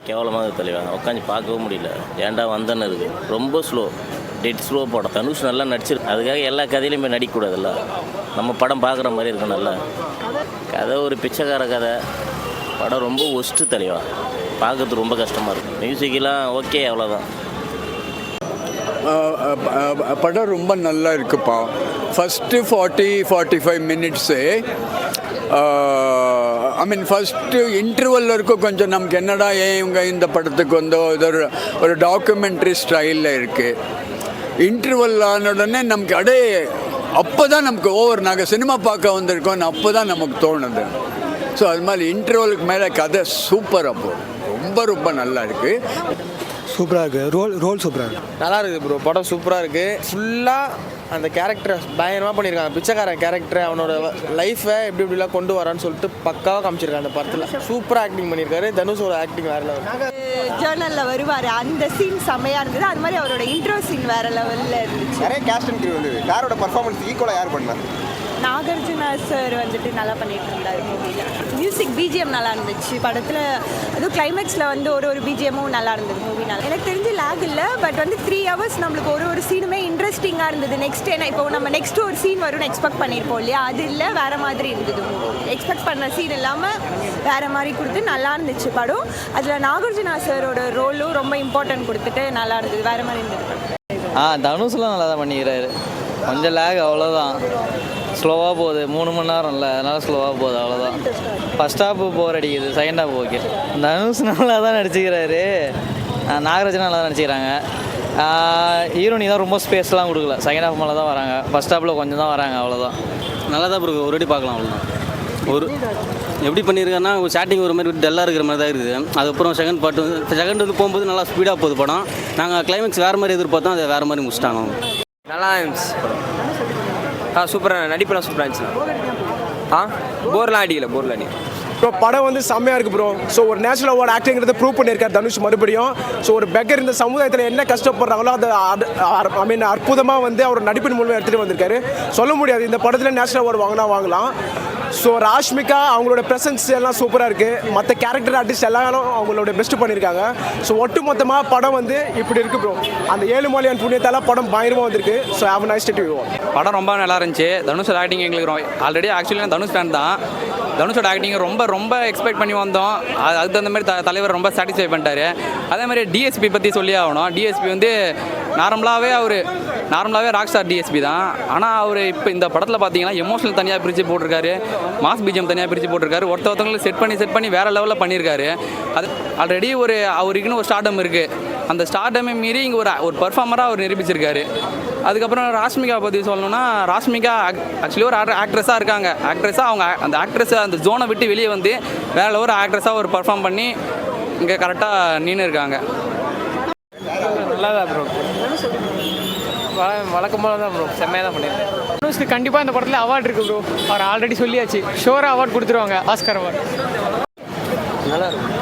கேவலமாக தலைவா உட்காந்து பார்க்கவும் முடியல. ஏன்டா வந்தேன்னு இருக்குது. ரொம்ப ஸ்லோ, டெட் ஸ்லோ படம். தனுஷ் நல்லா நடிச்சிருக்கு. அதுக்காக எல்லா கதையிலையும் போய் நடிக்கக்கூடாதுல்ல. நம்ம படம் பார்க்குற மாதிரி இருக்கணும்ல. கதை ஒரு பிச்சைக்கார கதை. படம் ரொம்ப ஒஸ்ட்டு தலைவா. பார்க்கறது ரொம்ப கஷ்டமாக இருக்கும். மியூசிக்கெலாம் ஓகே, அவ்வளோதான். படம் ரொம்ப நல்லா இருக்குப்பா. ஃபஸ்ட்டு 40-45 மினிட்ஸு ஐ மீன் ஃபஸ்ட்டு இன்டர்வல் இருக்கும். கொஞ்சம் நமக்கு என்னடா ஏன் இவங்க இந்த படத்துக்கு வந்து ஒரு டாக்குமெண்ட்ரி ஸ்டைலில் இருக்குது. இன்டர்வல் ஆன உடனே நமக்கு அப்போ தான் நமக்கு நாங்கள் சினிமா பார்க்க வந்திருக்கோம் அப்போ தான் நமக்கு தோணுது. ஸோ அது மாதிரி இன்டர்வலுக்கு மேலே கதை சூப்பர். அப்போது ரொம்ப ரொம்ப நல்லா இருக்குது. சூப்பராக இருக்குது. ரோல் சூப்பராக இருக்குது. நல்லா இருக்குது ப்ரோ. படம் சூப்பராக இருக்குது. ஃபுல்லாக அந்த கேரக்டரை பயங்கரமாக பண்ணியிருக்காங்க. பிச்சைக்காரன் கேரக்டர் அவனோட லைஃப்பை எப்படிலாம் கொண்டு வரான்னு சொல்லிட்டு பக்காவாக காமிச்சிருக்காங்க. அந்த படத்தில் சூப்பராக ஆக்டிங் பண்ணியிருக்காரு. தனுஷோட ஆக்டிங் வேறு லெவல். ஜேர்னலில் வருவார், அந்த சீன் செம்மையாக இருந்தது. அது மாதிரி அவரோட இன்ட்ரோ சீன் வேறு லெவலில் இருந்துச்சு. நிறைய கேஸ்ட் அண்ட் க்ரூ வந்தது. யாரோட பர்ஃபார்மன்ஸ் ஈக்குவலாக யார் பண்ணார்? நாகார்ஜுனா சார் வந்துட்டு நல்லா பண்ணிட்டு இருந்தார் மூவியில். மியூசிக் பிஜிஎம் நல்லா இருந்துச்சு படத்தில். அதுவும் கிளைமேக்ஸில் வந்து ஒரு பிஜிஎம்மும் நல்லா இருந்தது மூவினால். எனக்கு தெரிஞ்சு லேக் இல்லை. பட் வந்து 3 hours நம்மளுக்கு ஒரு சீனுமே இன்ட்ரெஸ்டிங்காக இருந்தது. நெக்ஸ்ட் என்ன இப்போ நம்ம நெக்ஸ்ட்டு ஒரு சீன் வரும்னு எக்ஸ்பெக்ட் பண்ணியிருப்போம் இல்லையா, அது இல்லை, வேறு மாதிரி இருந்தது மூவி. எக்ஸ்பெக்ட் பண்ண சீன் இல்லாமல் வேறு மாதிரி கொடுத்து நல்லா இருந்துச்சு படம். அதில் நாகார்ஜுனா சாரோட ரோலும் ரொம்ப இம்பார்ட்டன்ட் கொடுத்துட்டு நல்லா இருந்தது, வேறு மாதிரி இருந்தது. தனுஷ்லாம் நல்லா தான் பண்ணிக்கிறாரு. கொஞ்சம் லேக் அவ்வளோதான். ஸ்லோவாக போகுது. 3 மணி நேரம் இல்லை, அதனால் ஸ்லோவாக போகுது, அவ்வளோதான். ஃபஸ்ட் ஹாஃப் போர் அடிக்குது, செகண்ட் ஹாஃப் ஓகே. தனுஷ் நல்லா தான் நடிச்சுக்கிறாரு. நாகராஜனா நல்லா தான் நடிச்சுக்கிறாங்க. ஹீரோனி தான் ரொம்ப ஸ்பேஸ்லாம் கொடுக்கல. செகண்ட் ஹாஃப் மேலே தான் வராங்க. ஃபஸ்ட் ஹாஃபில் கொஞ்சம் தான் வராங்க, அவ்வளோதான். நல்லா தான் இருக்குது. ஒரு வாட்டி பார்க்கலாம், அவ்வளோதான். எப்படி பண்ணியிருக்காங்கன்னா ஸ்டார்டிங் ஒரு மாதிரி டல்லாக இருக்கிற மாதிரி தான் இருக்குது. அதுக்கப்புறம் செகண்ட் வந்து போகும்போது நல்லா ஸ்பீடாக போகுது படம். நாங்கள் கிளைமேக்ஸ் வேறு மாதிரி எதிர்பார்த்தோம், அதை வேறு மாதிரி முடிச்சிட்டாங்க. நல்லா இருந்துச்சு. சூப்பராக நடிப்பெல்லாம் சூப்பராக இருந்துச்சு. போர்லாம் அடிக்கல. ப்ரோ படம் வந்து செம்மையாக இருக்குது ப்ரோ. ஸோ ஒரு நேஷனல் அவார்டு ஆக்டிங்கிறது ப்ரூவ் பண்ணியிருக்காரு தனுஷ் மறுபடியும். ஸோ ஒரு பெக்கர் இந்த சமுதாயத்தில் என்ன கஷ்டப்படுறாங்களோ அது அற்புதமாக வந்து அவர் நடிப்பின் மூலமாக எடுத்துகிட்டு வந்திருக்காரு. சொல்ல முடியாது இந்த படத்தில் நேஷனல் அவார்டு வாங்கலாம். ஸோ ராஷ்மிகா அவங்களோட ப்ரெசன்ஸ் எல்லாம் சூப்பராக இருக்குது. மற்ற கேரக்டர் ஆர்டிஸ்ட் எல்லாரும் அவங்களோட பெஸ்ட்டு பண்ணியிருக்காங்க. ஸோ ஒட்டு மொத்தமாக படம் வந்து இப்படி இருக்குது ப்ரோ. அந்த 7 மலையான் புண்ணியத்தால் படம் பயங்கரமாக வந்திருக்கு. So have nice day to you. படம் ரொம்ப நல்லா இருந்துச்சு. தனுஷோட ஆக்டிங் எங்களுக்கு ஆல்ரெடி ஆக்சுவலி நான் தனுஷ் ஃபேன் தான். தனுஷோட ஆக்டிங் ரொம்ப எக்ஸ்பெக்ட் பண்ணி வந்தோம். அதுக்கு தகுந்த மாதிரி தலைவர் ரொம்ப சாட்டிஸ்ஃபை பண்ணிட்டாரு. அதே மாதிரி டிஎஸ்பி பற்றி சொல்லி ஆகணும். டிஎஸ்பி வந்து நார்மலாகவே ராக் ஸ்டார் டிஎஸ்பி தான். ஆனால் அவர் இப்போ இந்த படத்தில் பார்த்தீங்கன்னா எமோஷனல் தனியாக பிரித்து போட்டிருக்காரு, மாஸ் பிஜிஎம் தனியாக பிரித்து போட்டிருக்காரு. ஒருத்தவங்களுக்கு செட் பண்ணி வேறு லெவலில் பண்ணியிருக்காரு. அது ஆல்ரெடி அவருக்குன்னு ஒரு ஸ்டார்டம் இருக்குது. அந்த ஸ்டார்டமே மீறி இங்கே ஒரு பர்ஃபார்மராக அவர் நிரூபிச்சிருக்காரு. அதுக்கப்புறம் ராஷ்மிகா பற்றி சொல்லணும்னா, ராஷ்மிகா ஆக்சுவலி ஒரு ஆக்ட்ரஸாக இருக்காங்க. அவங்க அந்த ஆக்ட்ரஸை அந்த ஜோனை விட்டு வெளியே வந்து வேற ஒரு ஆக்ட்ரஸாக ஒரு பர்ஃபார்ம் பண்ணி இங்கே கரெக்டாக நின்று இருக்காங்க. நல்லா தான் ப்ரோ. வழக்கமாக தான் ப்ரோ. செம்மையாக தான் பண்ணியிருக்கேன். தனுஷ்க்கு கண்டிப்பாக இந்த படத்தில் அவார்டு இருக்குது ப்ரோ. அவர் ஆல்ரெடி சொல்லியாச்சு, ஷோராக அவார்டு கொடுத்துருவாங்க, ஆஸ்கர் அவார்டு. நல்லா இருக்கும்.